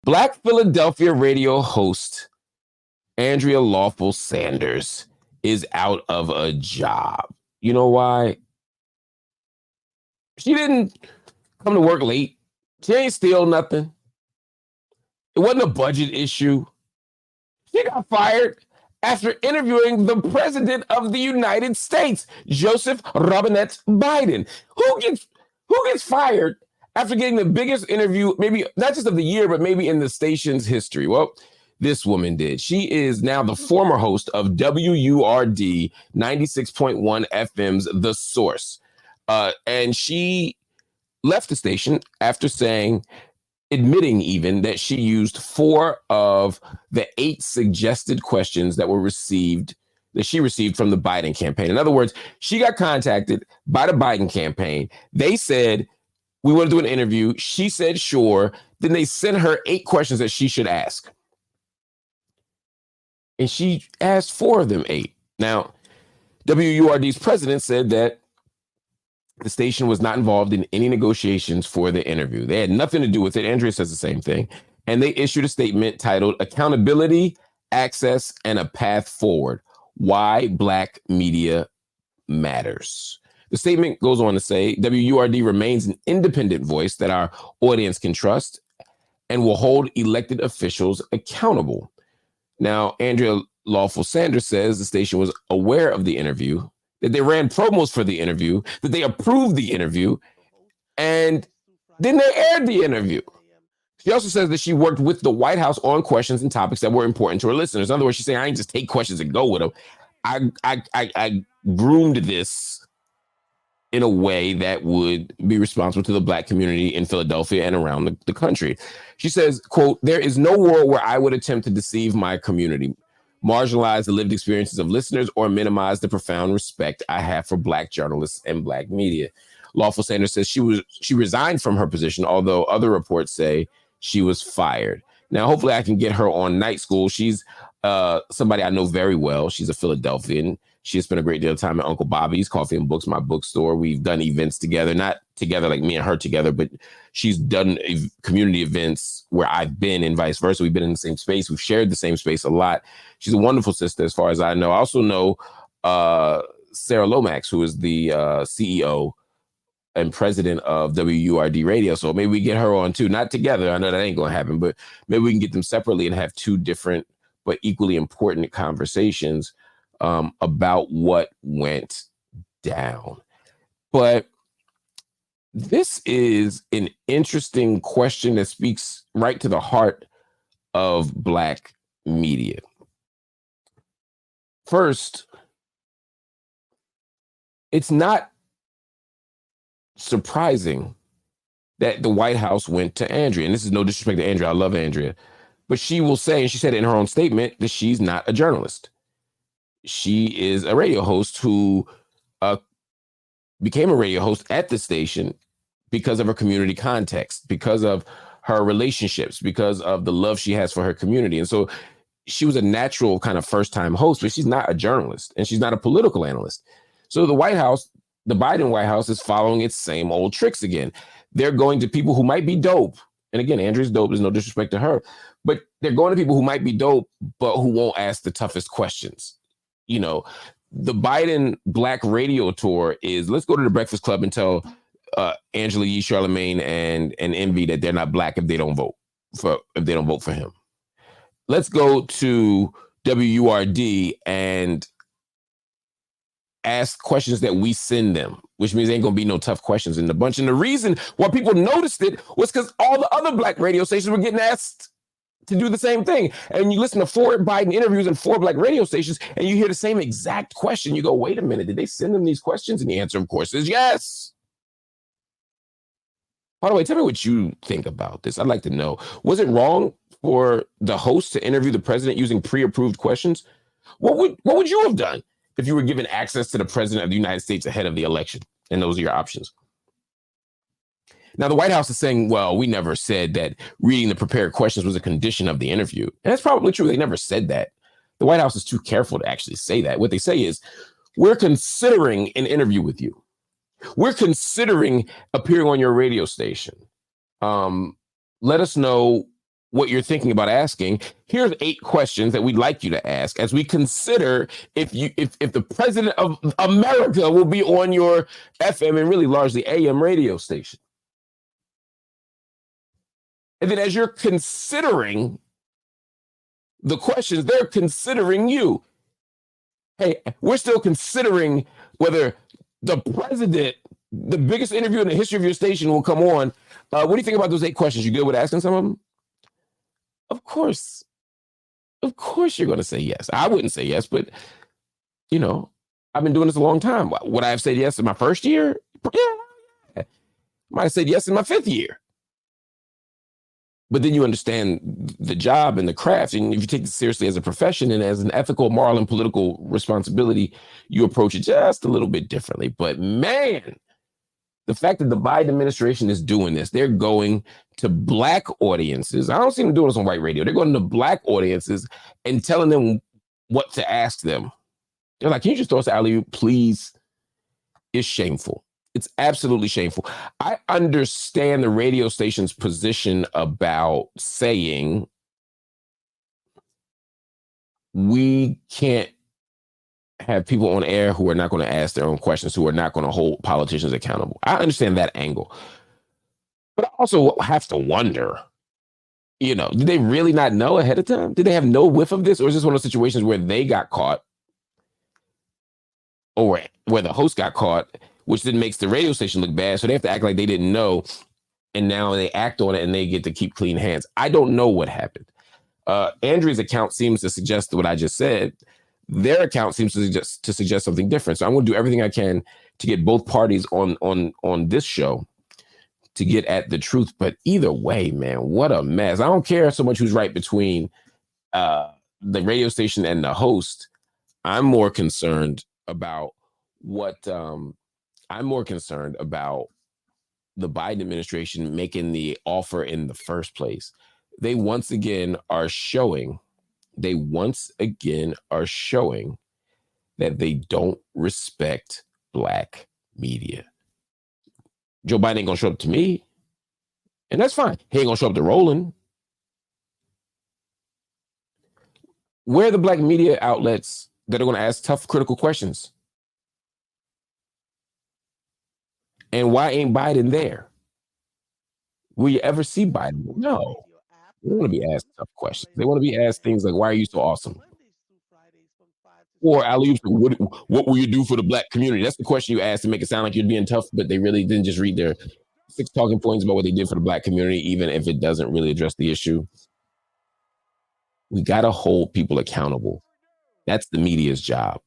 Black Philadelphia radio host Andrea Lawful-Sanders is out of a job. You know why? She didn't come to work late. She ain't steal nothing. It wasn't a budget issue. She got fired after interviewing the president of the United States, Joseph Robinette Biden. Who gets fired after getting the biggest interview, maybe not just of the year, but maybe in the station's history? Well, this woman did. She is now the former host of WURD 96.1 FM's The Source. And she left the station after admitting even that she used 4 of the 8 suggested questions that she received from the Biden campaign. In other words, she got contacted by the Biden campaign. They said, we want to do an interview. She said, sure. Then they sent her 8 questions that she should ask. And she asked 4 of them 8. Now, WURD's president said that the station was not involved in any negotiations for the interview. They had nothing to do with it. Andrea says the same thing. And they issued a statement titled Accountability, Access, and a Path Forward. Why Black Media Matters. The statement goes on to say, WURD remains an independent voice that our audience can trust and will hold elected officials accountable. Now, Andrea Lawful-Sanders says the station was aware of the interview, that they ran promos for the interview, that they approved the interview, and then they aired the interview. She also says that she worked with the White House on questions and topics that were important to her listeners. In other words, she's saying, I ain't just take questions and go with them. I groomed this in a way that would be responsible to the Black community in Philadelphia and around the country. She says, quote, there is no world where I would attempt to deceive my community, marginalize the lived experiences of listeners, or minimize the profound respect I have for Black journalists and Black media. Lawful-Sanders says she resigned from her position, although other reports say she was fired. Now, hopefully I can get her on Night School. She's somebody I know very well. She's a Philadelphian. She has spent a great deal of time at Uncle Bobby's Coffee and Books, my bookstore. We've done events together, not together like me and her together, but she's done community events where I've been and vice versa. We've been in the same space. We've shared the same space a lot. She's a wonderful sister as far as I know. I also know Sarah Lomax, who is the CEO and president of WURD Radio. So maybe we get her on too, not together. I know that ain't going to happen, but maybe we can get them separately and have 2 different but equally important conversations about what went down. But this is an interesting question that speaks right to the heart of Black media. First, it's not surprising that the White House went to Andrea. And this is no disrespect to Andrea. I love Andrea. But she will say, and she said it in her own statement, that she's not a journalist. She is a radio host who became a radio host at the station because of her community context, because of her relationships, because of the love she has for her community. And so she was a natural kind of first-time host, but she's not a journalist and she's not a political analyst. So the White House, the Biden White House, is following its same old tricks again. They're going to people who might be dope. And again, Andrea's dope, there's no disrespect to her, but they're going to people who might be dope, but who won't ask the toughest questions. You know, the Biden Black radio tour is, let's go to the Breakfast Club and tell Angela Yee, Charlemagne, and Envy that they're not Black if they don't vote for him. Let's go to WURD and ask questions that we send them, which means ain't gonna be no tough questions in the bunch. And the reason why people noticed it was because all the other Black radio stations were getting asked to do the same thing. And you listen to 4 Biden interviews and 4 Black radio stations, and you hear the same exact question. You go, wait a minute, did they send them these questions? And the answer, of course, is yes. By the way, tell me what you think about this. I'd like to know. Was it wrong for the host to interview the president using pre-approved questions? What would you have done if you were given access to the president of the United States ahead of the election? And those are your options. Now, the White House is saying, well, we never said that reading the prepared questions was a condition of the interview. And that's probably true. They never said that. The White House is too careful to actually say that. What they say is, we're considering an interview with you. We're considering appearing on your radio station. Let us know what you're thinking about asking, here's 8 questions that we'd like you to ask as we consider if the president of America will be on your FM and really largely AM radio station. And then as you're considering the questions, they're considering you. Hey, we're still considering whether the president, the biggest interview in the history of your station, will come on. What do you think about those 8 questions? You good with asking some of them? Of course. Of course you're going to say yes. I wouldn't say yes, but you know, I've been doing this a long time. Would I have said yes in my first year? Yeah. Might have said yes in my 5th year. But then you understand the job and the craft. And if you take it seriously as a profession and as an ethical, moral, and political responsibility, you approach it just a little bit differently. But man, the fact that the Biden administration is doing this, they're going to Black audiences. I don't see them doing this on white radio. They're going to Black audiences and telling them what to ask them. They're like, can you just throw us alley, please? It's shameful. It's absolutely shameful. I understand the radio station's position about saying we can't have people on air who are not going to ask their own questions, who are not going to hold politicians accountable. I understand that angle. But I also have to wonder, did they really not know ahead of time? Did they have no whiff of this? Or is this one of those situations where they got caught or where the host got caught, which then makes the radio station look bad? So they have to act like they didn't know. And now they act on it and they get to keep clean hands. I don't know what happened. Andrea's account seems to suggest what I just said. Their account seems to suggest something different. So I'm going to do everything I can to get both parties on this show to get at the truth. But either way, man, what a mess. I don't care so much who's right between the radio station and the host. I'm more concerned about the Biden administration making the offer in the first place. They once again are showing that they don't respect Black media. Joe Biden ain't gonna show up to me, and that's fine. He ain't gonna show up to Roland. Where are the Black media outlets that are gonna ask tough, critical questions? And why ain't Biden there? Will you ever see Biden? No. They want to be asked tough questions. They want to be asked things like, why are you so awesome? Or what will you do for the Black community? That's the question you ask to make it sound like you're being tough, but they really didn't just read their 6 talking points about what they did for the Black community, even if it doesn't really address the issue. We got to hold people accountable. That's the media's job.